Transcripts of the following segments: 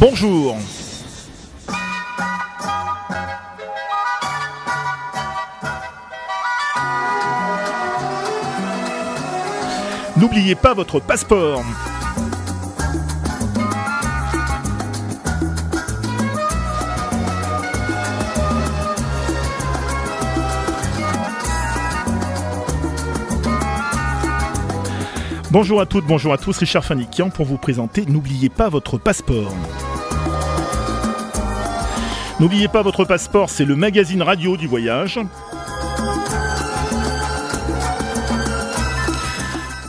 Bonjour. N'oubliez pas votre passeport. Bonjour à toutes, bonjour à tous, Richard Fanikian pour vous présenter N'oubliez pas votre passeport. N'oubliez pas votre passeport, c'est le magazine radio du voyage.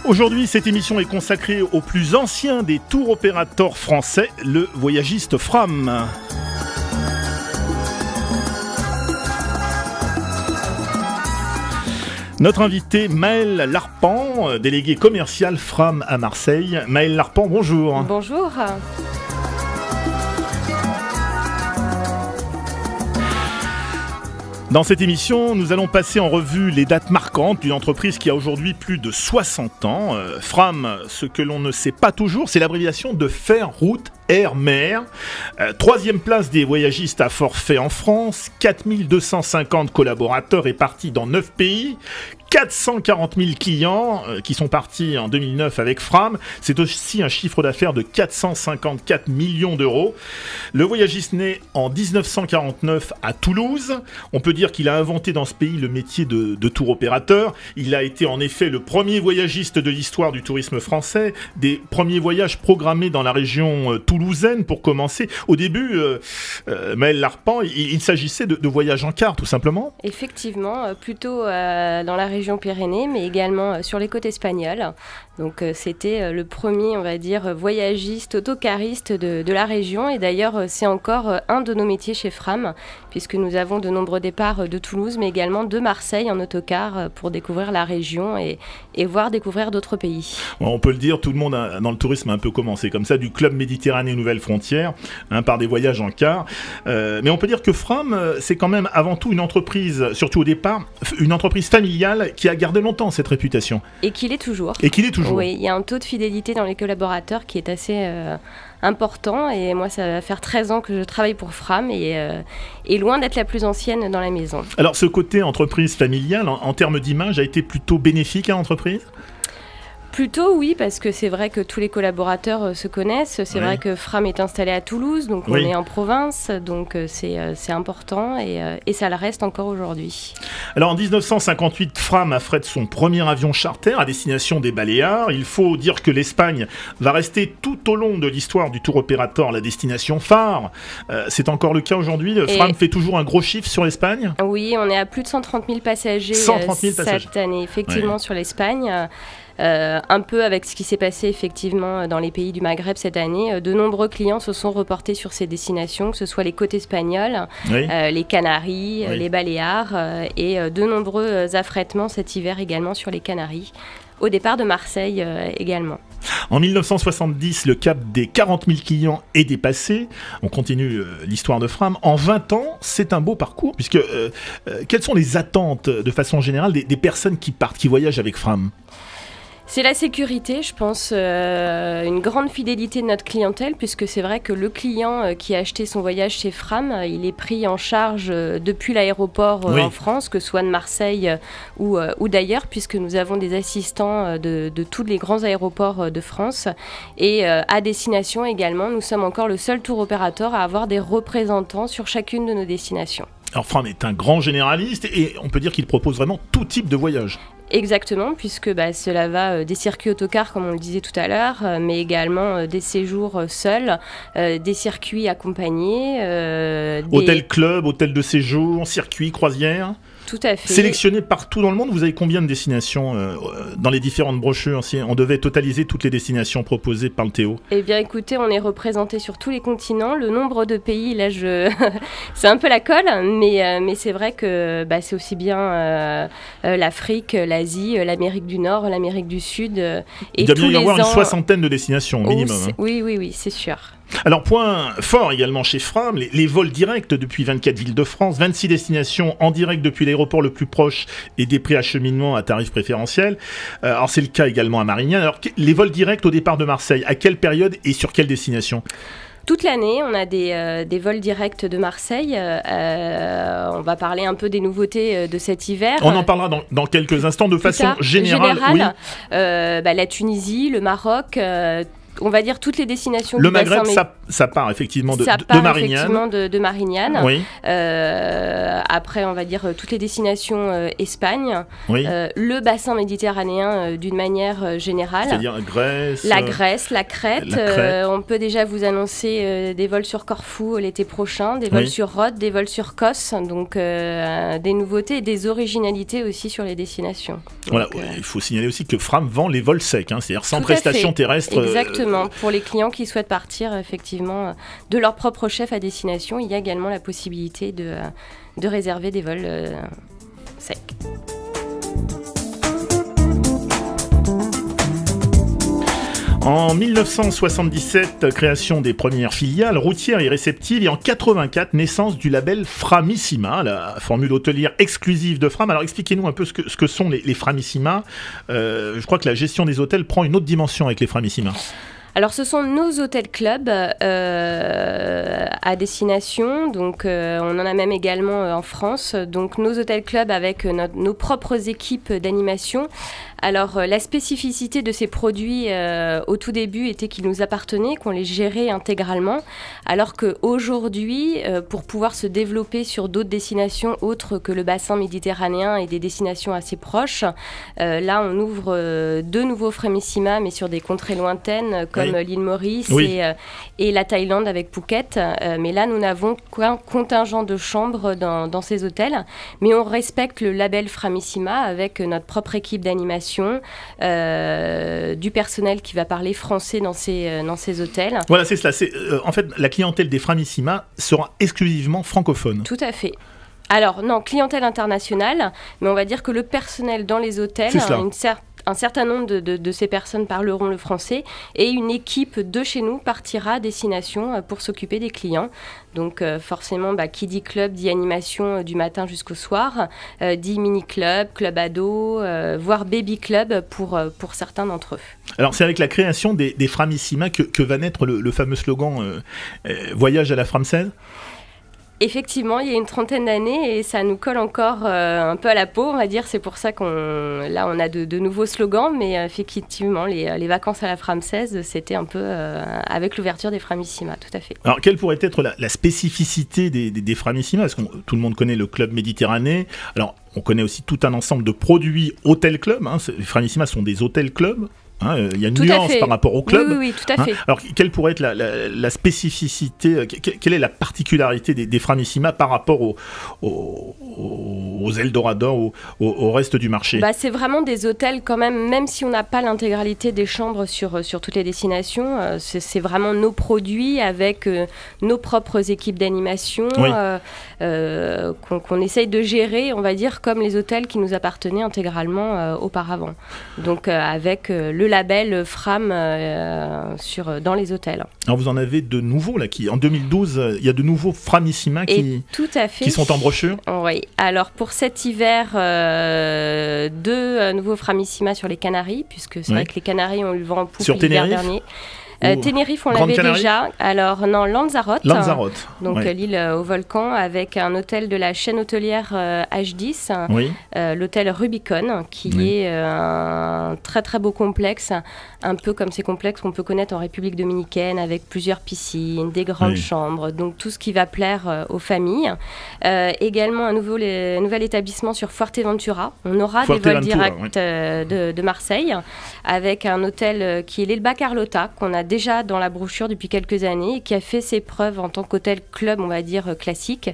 Aujourd'hui, cette émission est consacrée au plus ancien des tour opérateurs français, le voyagiste Fram. Notre invité, Maëlle Larpent, délégué commercial Fram à Marseille. Maëlle Larpent, bonjour. Bonjour. Dans cette émission, nous allons passer en revue les dates marquantes d'une entreprise qui a aujourd'hui plus de 60 ans. Fram, ce que l'on ne sait pas toujours, c'est l'abréviation de Fer, Route, Air, Mer. Troisième place des voyagistes à forfait en France, 4250 collaborateurs répartis dans 9 pays. 440 000 clients qui sont partis en 2009 avec Fram. C'est aussi un chiffre d'affaires de 454 millions d'euros. Le voyagiste naît en 1949 à Toulouse. On peut dire qu'il a inventé dans ce pays le métier de tour opérateur. Il a été en effet le premier voyagiste de l'histoire du tourisme français. Des premiers voyages programmés dans la région toulousaine pour commencer. Au début, Maëlle Larpent, il s'agissait de voyages en car tout simplement. Effectivement, plutôt dans la région Pyrénées, mais également sur les côtes espagnoles. Donc c'était le premier, on va dire, voyagiste, autocariste de la région. Et d'ailleurs, c'est encore un de nos métiers chez Fram, puisque nous avons de nombreux départs de Toulouse, mais également de Marseille en autocar pour découvrir la région et découvrir d'autres pays. On peut le dire, tout le monde dans le tourisme a un peu commencé comme ça, du Club Méditerranée Nouvelles Frontières, par des voyages en car. Mais on peut dire que Fram, c'est quand même avant tout une entreprise, surtout au départ, une entreprise familiale qui a gardé longtemps cette réputation. Et qui l'est toujours. Oui, il y a un taux de fidélité dans les collaborateurs qui est assez important. Et moi, ça va faire 13 ans que je travaille pour Fram et loin d'être la plus ancienne dans la maison. Alors, ce côté entreprise familiale, en termes d'image, a été plutôt bénéfique à l'entreprise ? Plutôt oui, parce que c'est vrai que tous les collaborateurs se connaissent. C'est vrai que Fram est installé à Toulouse, donc on est en province, donc c'est important et ça le reste encore aujourd'hui. Alors en 1958, Fram affrète son premier avion charter à destination des Baléares. Il faut dire que l'Espagne va rester tout au long de l'histoire du tour opérateur la destination phare. C'est encore le cas aujourd'hui. Fram fait toujours un gros chiffre sur l'Espagne. Oui, on est à plus de 130 000 passagers, cette année, effectivement, sur l'Espagne. Un peu avec ce qui s'est passé effectivement dans les pays du Maghreb cette année. De nombreux clients se sont reportés sur ces destinations, que ce soit les côtes espagnoles, les Canaries, les Baléares et de nombreux affrètements cet hiver également sur les Canaries, au départ de Marseille également. En 1970, le cap des 40 000 clients est dépassé. On continue l'histoire de Fram. En 20 ans, c'est un beau parcours, puisque quelles sont les attentes de façon générale des personnes qui partent, qui voyagent avec Fram ? C'est la sécurité, je pense, une grande fidélité de notre clientèle, puisque c'est vrai que le client qui a acheté son voyage chez Fram, il est pris en charge depuis l'aéroport en France, que ce soit de Marseille ou d'ailleurs, puisque nous avons des assistants de tous les grands aéroports de France. Et à destination également, nous sommes encore le seul tour opérateur à avoir des représentants sur chacune de nos destinations. Alors Fram est un grand généraliste et on peut dire qu'il propose vraiment tout type de voyage. Exactement, puisque cela va des circuits autocars, comme on le disait tout à l'heure, mais également des séjours seuls, des circuits accompagnés. Hôtel club, hôtel de séjour, circuit, croisière. Tout à fait. Sélectionné partout dans le monde, vous avez combien de destinations dans les différentes brochures si on devait totaliser toutes les destinations proposées par le Théo? Eh bien écoutez, on est représenté sur tous les continents. Le nombre de pays, là, c'est un peu la colle, mais c'est vrai que c'est aussi bien l'Afrique, l'Asie, l'Amérique du Nord, l'Amérique du Sud. Il doit bien y avoir une soixantaine de destinations au minimum. Oui, c'est sûr. Alors, point fort également chez Fram, les vols directs depuis 24 villes de France, 26 destinations en direct depuis l'aéroport le plus proche et des préacheminements à tarifs préférentiels. Alors, c'est le cas également à Marignane. Alors, les vols directs au départ de Marseille, à quelle période et sur quelle destination ? Toute l'année, on a des vols directs de Marseille. On va parler un peu des nouveautés de cet hiver. On en parlera dans quelques instants de façon générale. Oui. La Tunisie, le Maroc... on va dire toutes les destinations le du Maghreb, bassin, ça part effectivement de Marignane. Effectivement de Marignane. Oui. Après, on va dire toutes les destinations Espagne. Oui. Le bassin méditerranéen d'une manière générale. C'est-à-dire Grèce. La Grèce, la Crète. On peut déjà vous annoncer des vols sur Corfou l'été prochain, des vols sur Rhodes, des vols sur Kos. Donc des nouveautés et des originalités aussi sur les destinations. Voilà. Il faut signaler aussi que Fram vend les vols secs, c'est-à-dire sans prestation terrestre. Exactement. Pour les clients qui souhaitent partir effectivement de leur propre chef à destination, il y a également la possibilité de réserver des vols secs. En 1977, création des premières filiales routières et réceptives, et en 84, naissance du label Framissima, la formule hôtelière exclusive de Fram. Alors expliquez-nous un peu ce que sont les Framissima. Je crois que la gestion des hôtels prend une autre dimension avec les Framissima. Alors, ce sont nos hôtels-clubs à destination. Donc, on en a même également en France. Donc, nos hôtels-clubs avec nos propres équipes d'animation. Alors, la spécificité de ces produits au tout début était qu'ils nous appartenaient, qu'on les gérait intégralement. Alors qu'aujourd'hui, pour pouvoir se développer sur d'autres destinations autres que le bassin méditerranéen et des destinations assez proches, là, on ouvre 2 nouveaux Framissima, mais sur des contrées lointaines comme l'île Maurice et la Thaïlande avec Phuket. Mais là, nous n'avons qu'un contingent de chambres dans ces hôtels. Mais on respecte le label Framissima avec notre propre équipe d'animation, du personnel qui va parler français dans ces hôtels. Voilà, c'est cela. En fait, la clientèle des Framissima sera exclusivement francophone. Tout à fait. Alors, non, clientèle internationale, mais on va dire que le personnel dans les hôtels, un certain nombre de ces personnes parleront le français et une équipe de chez nous partira à destination pour s'occuper des clients. Donc forcément, qui dit club, dit animation du matin jusqu'au soir, dit mini-club, club ado, voire baby-club pour certains d'entre eux. Alors c'est avec la création des Framissima que va naître le fameux slogan « Voyage à la Framsaise ». Effectivement, il y a une trentaine d'années et ça nous colle encore un peu à la peau, on va dire. C'est pour ça on a de nouveaux slogans, mais effectivement, les vacances à la Framsaise, c'était un peu avec l'ouverture des Framissima, tout à fait. Alors, quelle pourrait être la spécificité des Framissima ? Parce que tout le monde connaît le club méditerranéen. Alors, on connaît aussi tout un ensemble de produits hôtel-club. Les Framissima sont des hôtels-clubs. Il y a une nuance par rapport au club. Oui, tout à fait. Alors, quelle pourrait être la spécificité, quelle est la particularité des Framissima par rapport aux Eldorado, au reste du marché ? C'est vraiment des hôtels quand même si on n'a pas l'intégralité des chambres sur toutes les destinations, c'est vraiment nos produits avec nos propres équipes d'animation qu'on essaye de gérer, on va dire, comme les hôtels qui nous appartenaient intégralement auparavant. Donc, avec le label Fram dans les hôtels. Alors vous en avez de nouveaux là, en 2012, il y a de nouveaux Framissima qui sont en brochure. Oui, alors pour cet hiver, 2 nouveaux Framissima sur les Canaries, puisque c'est vrai que les Canaries ont eu le vent en poupe l'hiver dernier. Tenerife, on l'avait déjà. Alors, non, Lanzarote. Donc, l'île au volcan, avec un hôtel de la chaîne hôtelière H10, l'hôtel Rubicon, qui est un très très beau complexe, un peu comme ces complexes qu'on peut connaître en République dominicaine, avec plusieurs piscines, des grandes chambres, donc tout ce qui va plaire aux familles. Également, un nouvel établissement sur Fuerteventura. On aura des vols directs de Marseille, avec un hôtel qui est l'Elba Carlota, qu'on a déjà dans la brochure depuis quelques années et qui a fait ses preuves en tant qu'hôtel club, on va dire, classique,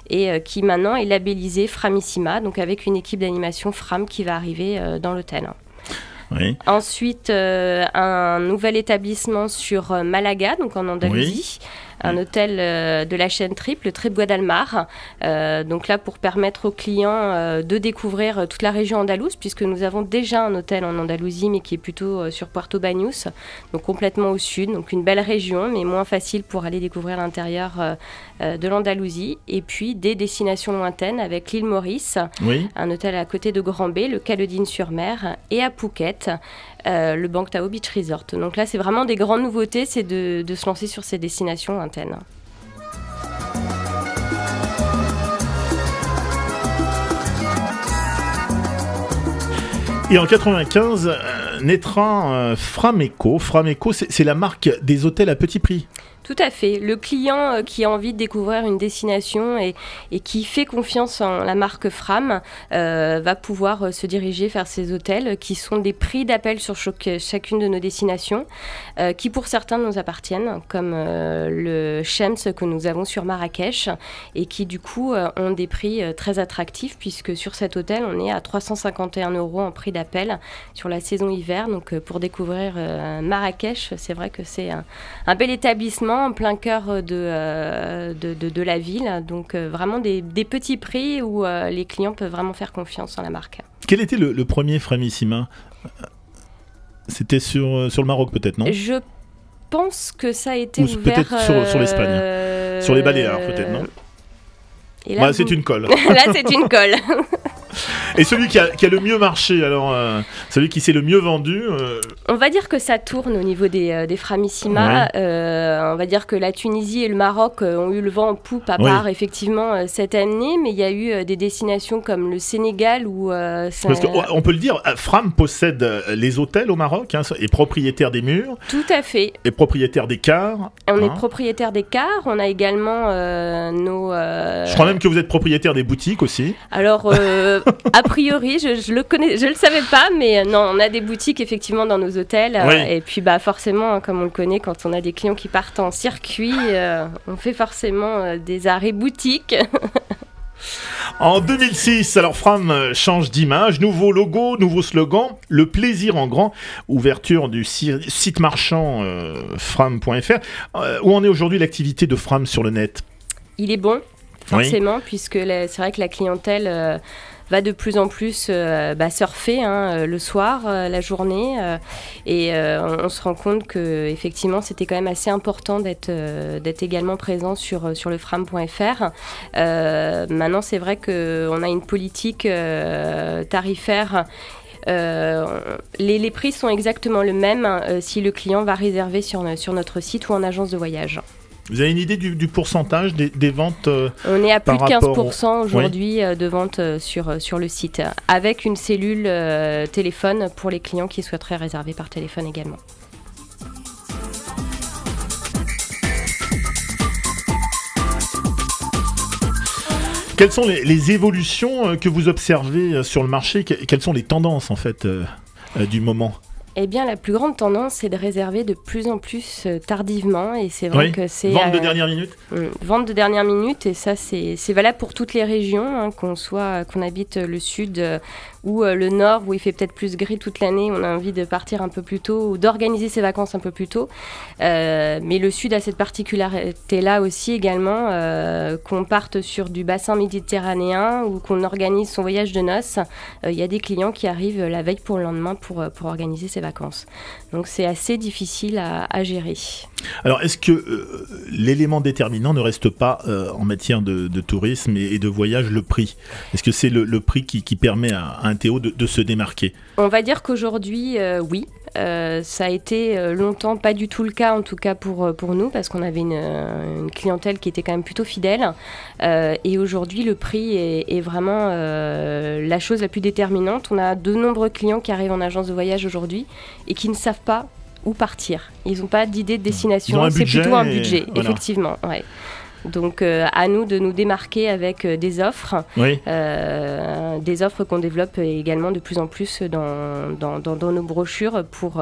et qui maintenant est labellisé Framissima, donc avec une équipe d'animation Fram qui va arriver dans l'hôtel. Ensuite, un nouvel établissement sur Malaga, donc en Andalousie. Un hôtel de la chaîne Trip, le Trip Guadalmar. Donc là, pour permettre aux clients de découvrir toute la région andalouse, puisque nous avons déjà un hôtel en Andalousie, mais qui est plutôt sur Puerto Banús, donc complètement au sud. Donc une belle région, mais moins facile pour aller découvrir l'intérieur de l'Andalousie. Et puis des destinations lointaines avec l'île Maurice, un hôtel à côté de Grand-Bay, le Caledine-sur-Mer, et à Phuket, le Bangtao Beach Resort. Donc là, c'est vraiment des grandes nouveautés, c'est de se lancer sur ces destinations lointaines. Et en 95, naîtra Frameco. Frameco, c'est la marque des hôtels à petit prix. Tout à fait. Le client qui a envie de découvrir une destination et qui fait confiance en la marque Fram va pouvoir se diriger vers ces hôtels qui sont des prix d'appel sur chacune de nos destinations qui pour certains nous appartiennent, comme le Shems que nous avons sur Marrakech et qui du coup ont des prix très attractifs puisque sur cet hôtel on est à 351 € en prix d'appel sur la saison hiver. Donc pour découvrir Marrakech, c'est vrai que c'est un bel établissement en plein cœur de la ville, donc vraiment des petits prix où les clients peuvent vraiment faire confiance en la marque. Quel était le premier Framissima ? C'était sur le Maroc peut-être, non ? Je pense que ça a été ou ouvert... peut-être sur l'Espagne, sur les Baléares peut-être, non ? Et là, c'est une colle. Là, c'est une colle. Et celui qui a le mieux marché, alors celui qui s'est le mieux vendu On va dire que ça tourne au niveau des Framissima. Ouais. On va dire que la Tunisie et le Maroc ont eu le vent en poupe à part effectivement cette année, mais il y a eu des destinations comme le Sénégal où... Parce qu'on peut le dire, Fram possède les hôtels au Maroc, est propriétaire des murs. Tout à fait. Et propriétaire des cars. On est propriétaire des cars, on a également nos... Je crois même que vous êtes propriétaire des boutiques aussi. Alors... a priori, je le savais pas, mais non, on a des boutiques effectivement dans nos hôtels. Et puis forcément, comme on le connaît, quand on a des clients qui partent en circuit, on fait forcément des arrêts boutiques. En 2006, alors Fram change d'image, nouveau logo, nouveau slogan, le plaisir en grand, ouverture du site marchand fram.fr. Où en est aujourd'hui l'activité de Fram sur le net ? Il est bon, forcément, puisque c'est vrai que la clientèle... va de plus en plus surfer le soir, la journée, et on se rend compte que effectivement c'était quand même assez important d'être également présent sur le fram.fr. Maintenant c'est vrai qu'on a une politique tarifaire. Les prix sont exactement les mêmes si le client va réserver sur notre site ou en agence de voyage. Vous avez une idée du pourcentage des ventes On est à plus de 15% aujourd'hui de ventes sur le site, avec une cellule téléphone pour les clients qui souhaiteraient réserver par téléphone également. Quelles sont les évolutions que vous observez sur le marché ? Quelles sont les tendances en fait du moment ? Eh bien, la plus grande tendance, c'est de réserver de plus en plus tardivement. Et c'est vrai que c'est... Vente de dernière minute ? Vente de dernière minute. Et ça, c'est valable pour toutes les régions, qu'on habite le sud ou le nord, où il fait peut-être plus gris toute l'année. On a envie de partir un peu plus tôt ou d'organiser ses vacances un peu plus tôt. Mais le sud a cette particularité-là aussi également, qu'on parte sur du bassin méditerranéen ou qu'on organise son voyage de noces. Il y a des clients qui arrivent la veille pour le lendemain pour organiser ses vacances. Donc c'est assez difficile à gérer. Alors est-ce que l'élément déterminant ne reste pas en matière de tourisme et de voyage le prix ? Est-ce que c'est le prix qui permet à un Théo de se démarquer ? On va dire qu'aujourd'hui, oui. Ça a été longtemps pas du tout le cas, en tout cas pour nous, parce qu'on avait une clientèle qui était quand même plutôt fidèle. Et aujourd'hui, le prix est vraiment la chose la plus déterminante. On a de nombreux clients qui arrivent en agence de voyage aujourd'hui et qui ne savent pas où partir. Ils n'ont pas d'idée de destination. C'est plutôt un budget, effectivement. Ouais. Donc à nous de nous démarquer avec des offres qu'on développe également de plus en plus dans nos brochures pour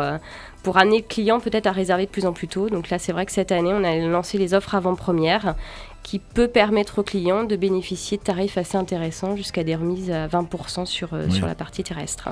amener le client peut-être à réserver de plus en plus tôt. Donc là c'est vrai que cette année on a lancé les offres avant-première qui peut permettre aux clients de bénéficier de tarifs assez intéressants jusqu'à des remises à 20% sur la partie terrestre.